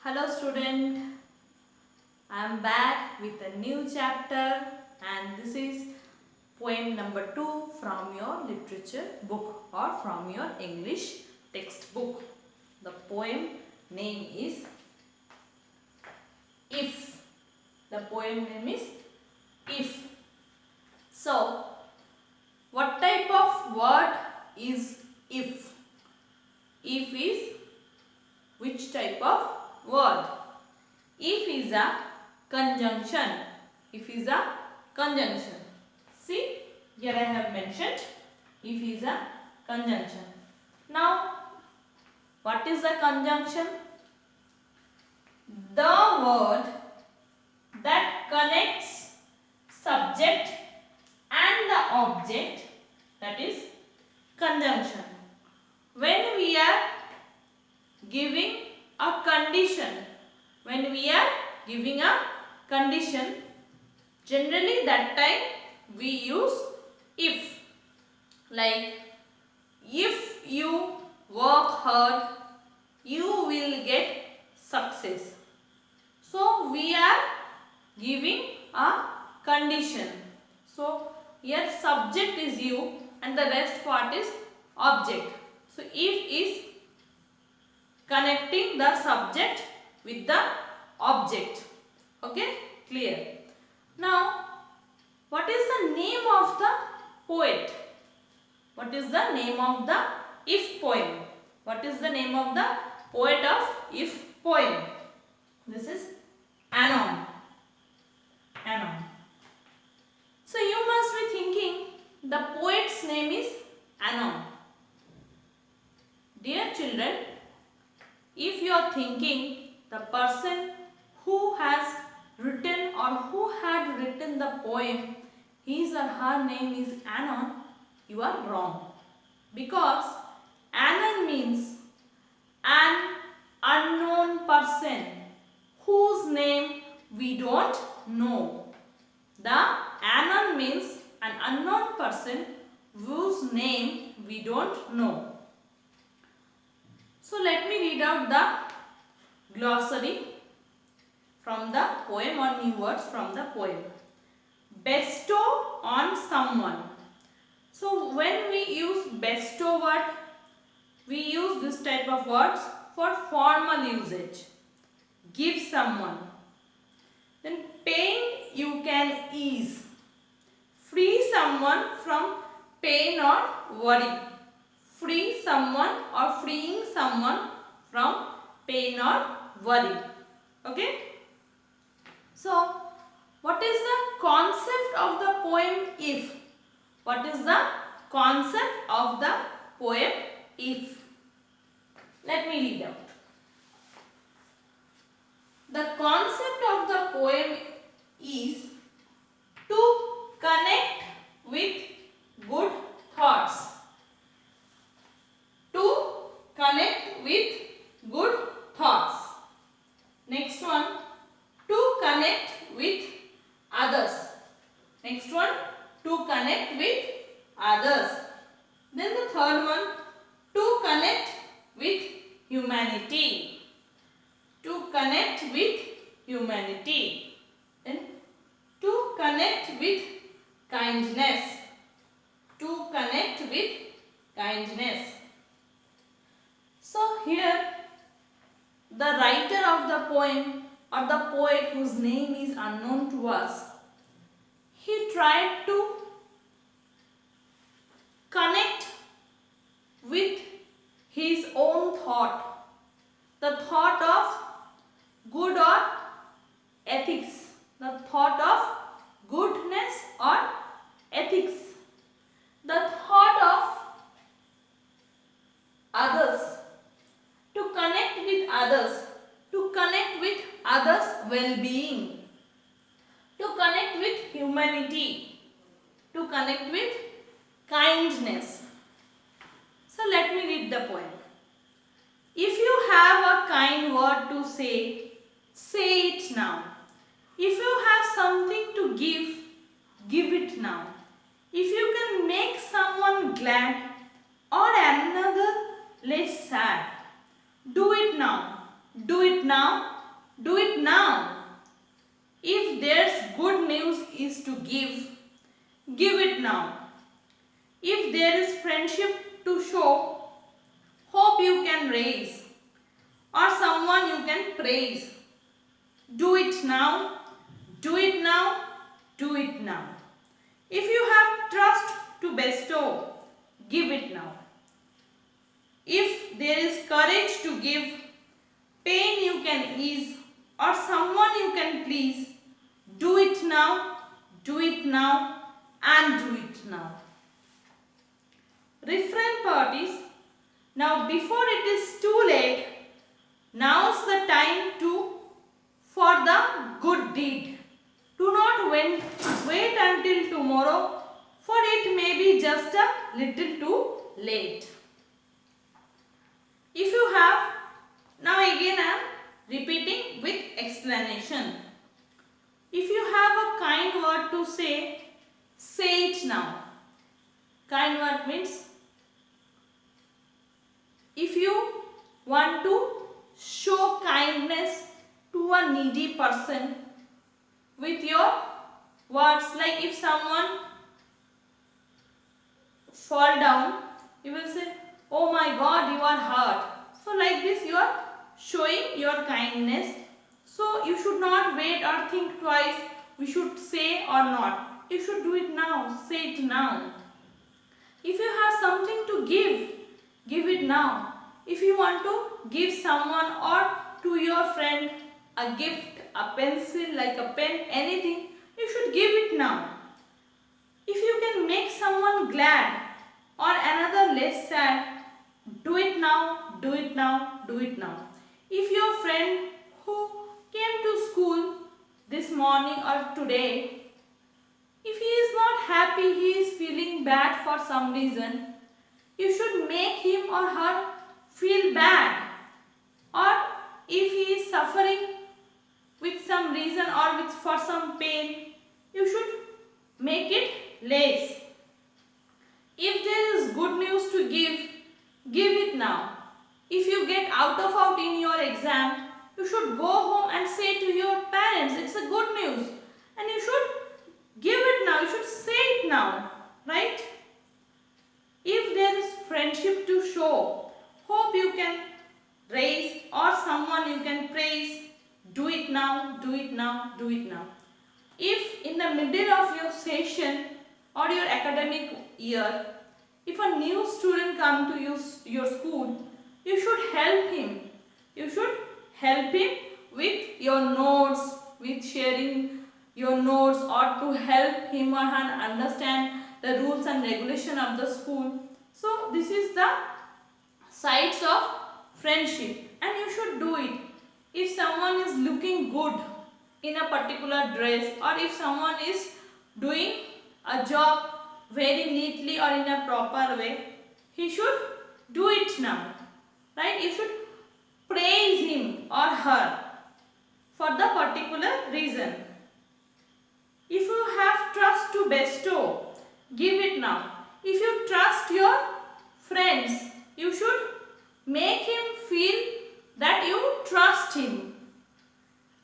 Hello student, I am back with a new chapter and this is poem number 2 from your literature book or from your English textbook. The poem name is If. The poem name is If. So, what type of word is if? If is which type of word? If is a conjunction. If is a conjunction. See, here I have mentioned if is a conjunction. Now, what is a conjunction? The word that connects subject and the object, that is conjunction. When we are giving a condition, generally that time we use if. Like, if you work hard, you will get success. So, we are giving a condition. So, here subject is you and the rest part is object. So, if is connecting the subject with the object. Okay, clear. Now, what is the name of the poet? What is the name of the If poem? What is the name of the poet of If poem? This is Anon. Anon. So, you must be thinking the poet's name is Anon. Dear children, if you are thinking the person who has written or who had written the poem, his or her name is Anon, you are wrong. Because Anon means an unknown person whose name we don't know. The Anon means an unknown person whose name we don't know. So let me read out the glossary from the poem or new words from the poem. Bestow on someone. So when we use bestow word, we use this type of words for formal usage. Give someone. Then pain you can ease. Free someone from pain or worry. Free someone or freeing someone from pain or worry. Okay. So, what is the concept of the poem If? What is the concept of the poem If? Let me read out. The concept of the poem is to connect with good thoughts. To connect with good thoughts. Next one, to connect with others. Next one, to connect with others. Then the third one, to connect with humanity. To connect with humanity. Then to connect with kindness. To connect with kindness. So here the writer of the poem or the poet whose name is unknown to us, he tried to connect with his own thought, the thought of good or ethics, the thought of goodness or ethics, the thought of others, to connect with others, to connect with others' well-being, to connect with humanity, to connect with kindness. So let me read the poem. If you have a kind word to say, say it now. If you have something to give it now. If you can make someone glad or another less sad, do it now. Do it now do it now. If there's good news is to give it now. If there is friendship to show, hope you can raise, or someone you can praise, do it now, do it now, do it now. If you have trust to bestow, give it now. If there is courage to give, pain you can ease, or someone you can please, do it now, and do it now. Refrain parties. Now before it is too late, now's the time for the good deed. Do not wait until tomorrow, for it may be just a little too late. If you have, now again I am repeating with explanation. If you have a kind word to say it now. Kind word means if you want to show kindness to a needy person with your words, like if someone fall down, you will say, oh my God, you are hurt. So like this you are showing your kindness. So you should not wait or think twice, we should say or not. You should do it now, say it now. If you have something to give it now. If you want to give someone or to your friend a gift, a pencil, like a pen, anything, you should give it now. If you can make someone glad or another less sad, do it now, do it now, do it now. If your friend who came to school this morning or today, if he is not happy, he is feeling bad for some reason, you should make him or her feel bad. Or if he is suffering with some reason or for some pain, you should make it less. If there is good news to give it now. If you get out in your exam, you should go home and say to your parents, it's a good news. And you should give it now, you should say it now, right? If there is friendship to show, hope you can raise, or someone you can praise, do it now, do it now, do it now. If in the middle of your session or your academic year, if a new student come to your school, you should help him. You should help him with your notes, with sharing your notes, or to help him or her understand the rules and regulation of the school. So this is the sides of friendship, and you should do it. If someone is looking good in a particular dress, or if someone is doing a job very neatly or in a proper way, he should do it now, right? You should praise him or her for the particular reason. If you have trust to bestow, give it now. If you trust your friends, you should make him feel that you trust him.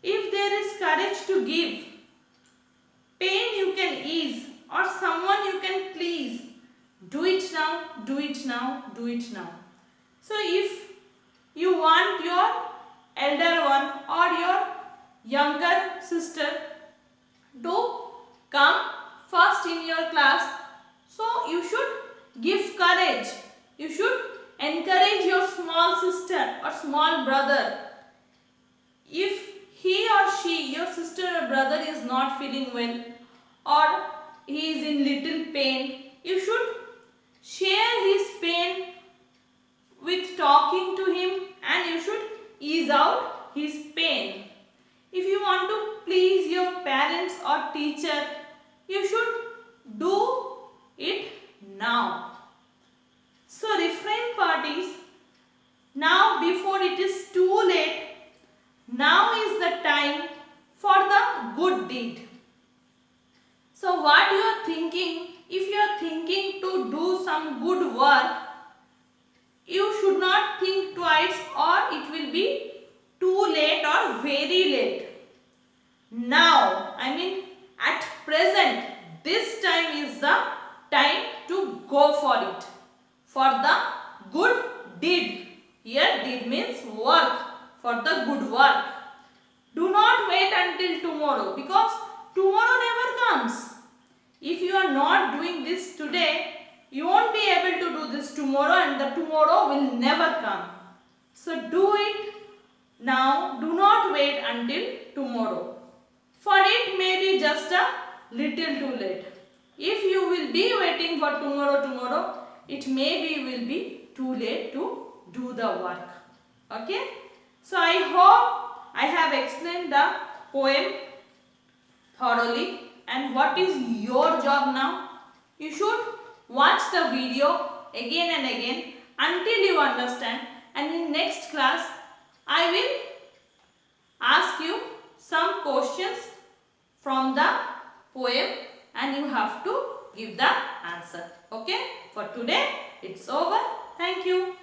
If there is courage to give, pain you can ease, or someone you can please, do it now, do it now, do it now. So if you want your elder one or your younger sister to come first in your class, so you should give courage. You should encourage your small sister or small brother. If he or she, your sister or brother, is not feeling well, or he is in little pain, you should share his pain with talking to him, and you should ease out his pain. If you want to please your parents or teacher, you should do it now. So refrain parties, now before it is too late, now is the time for the good deed. So what you are thinking, if you are thinking to do some good work, you should not think twice, or it will be too late or very late. Now, I mean at present, this time is the time to go for it. For the good deed. Here deed means work. For the good work. Do not wait until tomorrow because tomorrow never comes. If you are not doing this today, you won't be able to do this tomorrow and the tomorrow will never come. So do it now. Do not wait until tomorrow. For it may be just a little too late. If you will be waiting for tomorrow, it maybe will be too late to do the work. Okay? So I hope I have explained the poem thoroughly. And what is your job now? You should watch the video again and again until you understand. And in next class, I will ask you some questions from the poem and you have to give the answer. Okay? For today, it's over. Thank you.